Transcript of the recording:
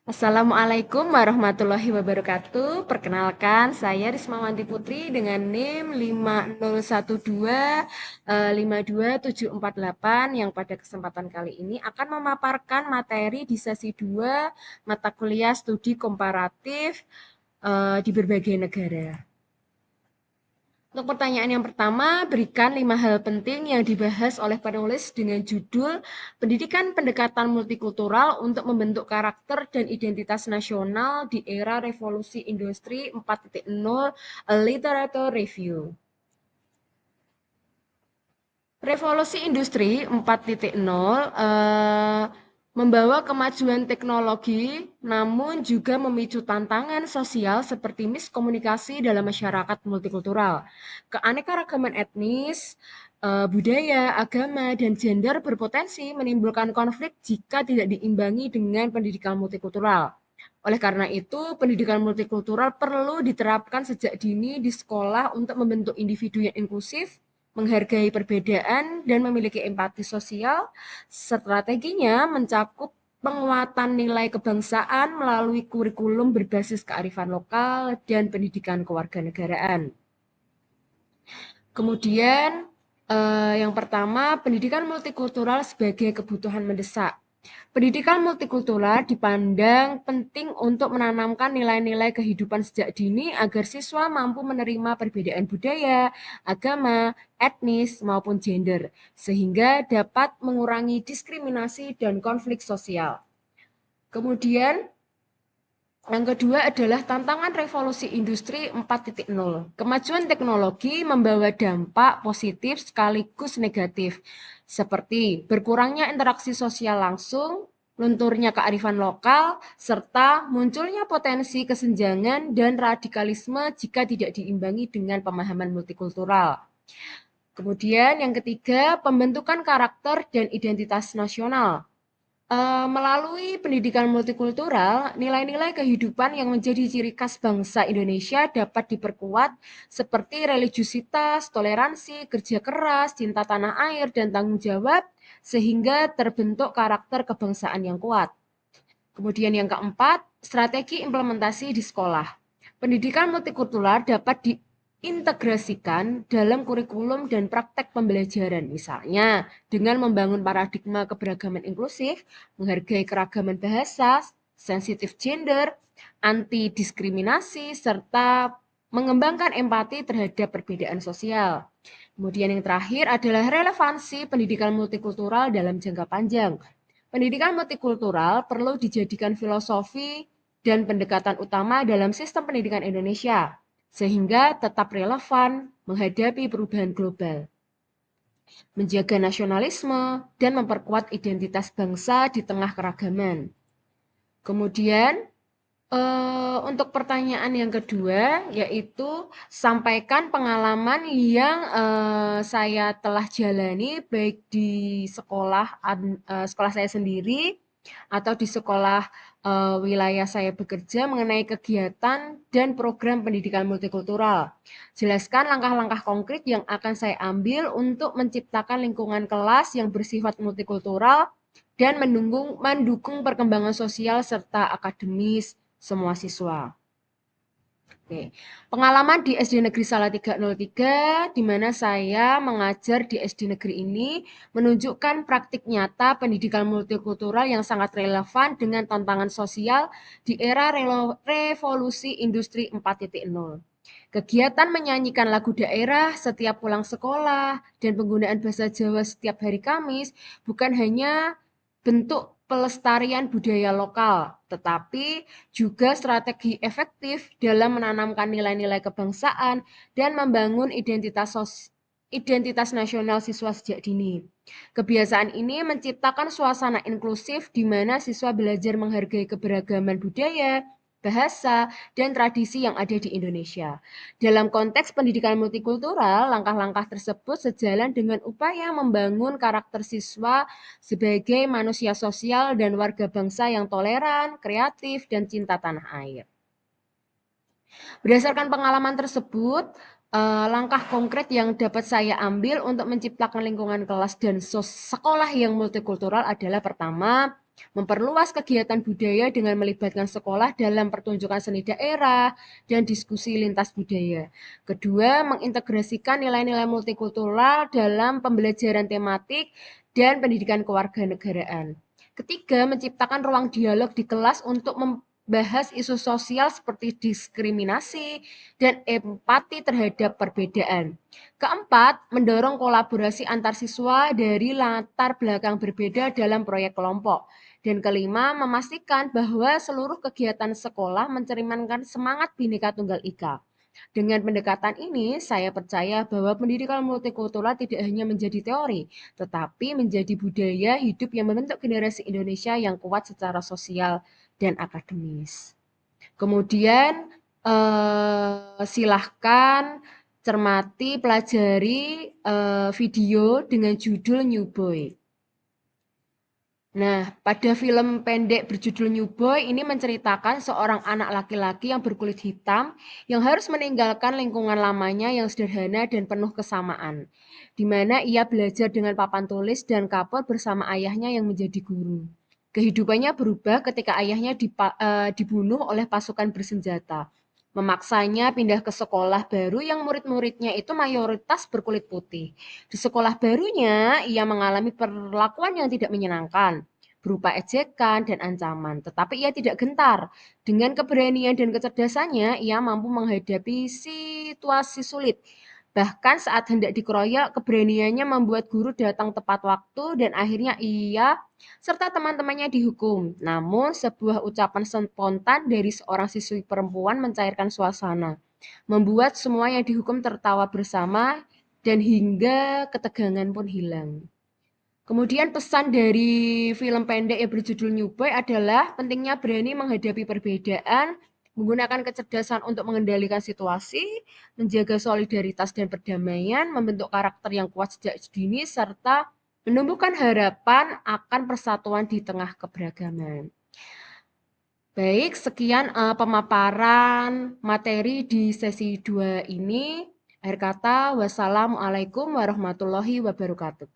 Assalamualaikum warahmatullahi wabarakatuh. Perkenalkan, saya Rismawanti Putri dengan NIM 5012 52748 yang pada kesempatan kali ini akan memaparkan materi di sesi 2 mata kuliah studi komparatif di berbagai negara. Untuk pertanyaan yang pertama, berikan 5 hal penting yang dibahas oleh penulis dengan judul Pendidikan Pendekatan Multikultural untuk Membentuk Karakter dan Identitas Nasional di Era Revolusi Industri 4.0, A Literature Review. Revolusi Industri 4.0 membawa kemajuan teknologi, namun juga memicu tantangan sosial seperti miskomunikasi dalam masyarakat multikultural. Keanekaragaman etnis, budaya, agama, dan gender berpotensi menimbulkan konflik jika tidak diimbangi dengan pendidikan multikultural. Oleh karena itu, pendidikan multikultural perlu diterapkan sejak dini di sekolah untuk membentuk individu yang inklusif, menghargai perbedaan, dan memiliki empati sosial. Strateginya mencakup penguatan nilai kebangsaan melalui kurikulum berbasis kearifan lokal dan pendidikan kewarganegaraan. Kemudian, yang pertama, pendidikan multikultural sebagai kebutuhan mendesak. Pendidikan multikultural dipandang penting untuk menanamkan nilai-nilai kehidupan sejak dini agar siswa mampu menerima perbedaan budaya, agama, etnis, maupun gender, sehingga dapat mengurangi diskriminasi dan konflik sosial. Kemudian, yang kedua adalah tantangan revolusi industri 4.0. Kemajuan teknologi membawa dampak positif sekaligus negatif, seperti berkurangnya interaksi sosial langsung, lunturnya kearifan lokal, serta munculnya potensi kesenjangan dan radikalisme jika tidak diimbangi dengan pemahaman multikultural. Kemudian yang ketiga, pembentukan karakter dan identitas nasional. Melalui pendidikan multikultural, nilai-nilai kehidupan yang menjadi ciri khas bangsa Indonesia dapat diperkuat seperti religiusitas, toleransi, kerja keras, cinta tanah air, dan tanggung jawab, sehingga terbentuk karakter kebangsaan yang kuat. Kemudian yang keempat, strategi implementasi di sekolah. Pendidikan multikultural dapat diintegrasikan dalam kurikulum dan praktek pembelajaran, misalnya dengan membangun paradigma keberagaman inklusif, menghargai keragaman bahasa, sensitif gender, anti diskriminasi, serta mengembangkan empati terhadap perbedaan sosial. Kemudian yang terakhir adalah relevansi pendidikan multikultural dalam jangka panjang. Pendidikan multikultural perlu dijadikan filosofi dan pendekatan utama dalam sistem pendidikan Indonesia, sehingga tetap relevan menghadapi perubahan global, menjaga nasionalisme, dan memperkuat identitas bangsa di tengah keragaman. Kemudian, untuk pertanyaan yang kedua, yaitu sampaikan pengalaman yang saya telah jalani baik di sekolah saya sendiri atau di sekolah wilayah saya bekerja mengenai kegiatan dan program pendidikan multikultural. Jelaskan langkah-langkah konkret yang akan saya ambil untuk menciptakan lingkungan kelas yang bersifat multikultural dan mendukung perkembangan sosial serta akademis semua siswa. Oke. Pengalaman di SD Negeri Salatiga 03, di mana saya mengajar di SD negeri ini, menunjukkan praktik nyata pendidikan multikultural yang sangat relevan dengan tantangan sosial di era revolusi industri 4.0. Kegiatan menyanyikan lagu daerah setiap pulang sekolah dan penggunaan bahasa Jawa setiap hari Kamis bukan hanya bentuk pelestarian budaya lokal, tetapi juga strategi efektif dalam menanamkan nilai-nilai kebangsaan dan membangun identitas nasional siswa sejak dini. Kebiasaan ini menciptakan suasana inklusif di mana siswa belajar menghargai keberagaman budaya, bahasa, dan tradisi yang ada di Indonesia. Dalam konteks pendidikan multikultural, langkah-langkah tersebut sejalan dengan upaya membangun karakter siswa sebagai manusia sosial dan warga bangsa yang toleran, kreatif, dan cinta tanah air. Berdasarkan pengalaman tersebut, langkah konkret yang dapat saya ambil untuk menciptakan lingkungan kelas dan sekolah yang multikultural adalah pertama, memperluas kegiatan budaya dengan melibatkan sekolah dalam pertunjukan seni daerah dan diskusi lintas budaya. Kedua, mengintegrasikan nilai-nilai multikultural dalam pembelajaran tematik dan pendidikan kewarganegaraan. Ketiga, menciptakan ruang dialog di kelas untuk membahas isu sosial seperti diskriminasi dan empati terhadap perbedaan. Keempat, mendorong kolaborasi antar siswa dari latar belakang berbeda dalam proyek kelompok. Dan kelima, memastikan bahwa seluruh kegiatan sekolah mencerminkan semangat Bhinneka Tunggal Ika. Dengan pendekatan ini, saya percaya bahwa pendidikan multikultural tidak hanya menjadi teori, tetapi menjadi budaya hidup yang membentuk generasi Indonesia yang kuat secara sosial dan akademis. Kemudian, silahkan cermati, pelajari video dengan judul New Boy. Nah, pada film pendek berjudul New Boy ini menceritakan seorang anak laki-laki yang berkulit hitam yang harus meninggalkan lingkungan lamanya yang sederhana dan penuh kesamaan, di mana ia belajar dengan papan tulis dan kapur bersama ayahnya yang menjadi guru. Kehidupannya berubah ketika ayahnya dibunuh oleh pasukan bersenjata, memaksanya pindah ke sekolah baru yang murid-muridnya itu mayoritas berkulit putih. Di sekolah barunya, ia mengalami perlakuan yang tidak menyenangkan, berupa ejekan dan ancaman. Tetapi ia tidak gentar. Dengan keberanian dan kecerdasannya, ia mampu menghadapi situasi sulit. Bahkan saat hendak dikeroyok, keberaniannya membuat guru datang tepat waktu dan akhirnya ia serta teman-temannya dihukum. Namun, sebuah ucapan spontan dari seorang siswi perempuan mencairkan suasana, membuat semua yang dihukum tertawa bersama dan hingga ketegangan pun hilang. Kemudian pesan dari film pendek yang berjudul New Boy adalah pentingnya berani menghadapi perbedaan, menggunakan kecerdasan untuk mengendalikan situasi, menjaga solidaritas dan perdamaian, membentuk karakter yang kuat sejak dini, serta menumbuhkan harapan akan persatuan di tengah keberagaman. Baik, sekian pemaparan materi di sesi 2 ini. Akhir kata, wassalamualaikum warahmatullahi wabarakatuh.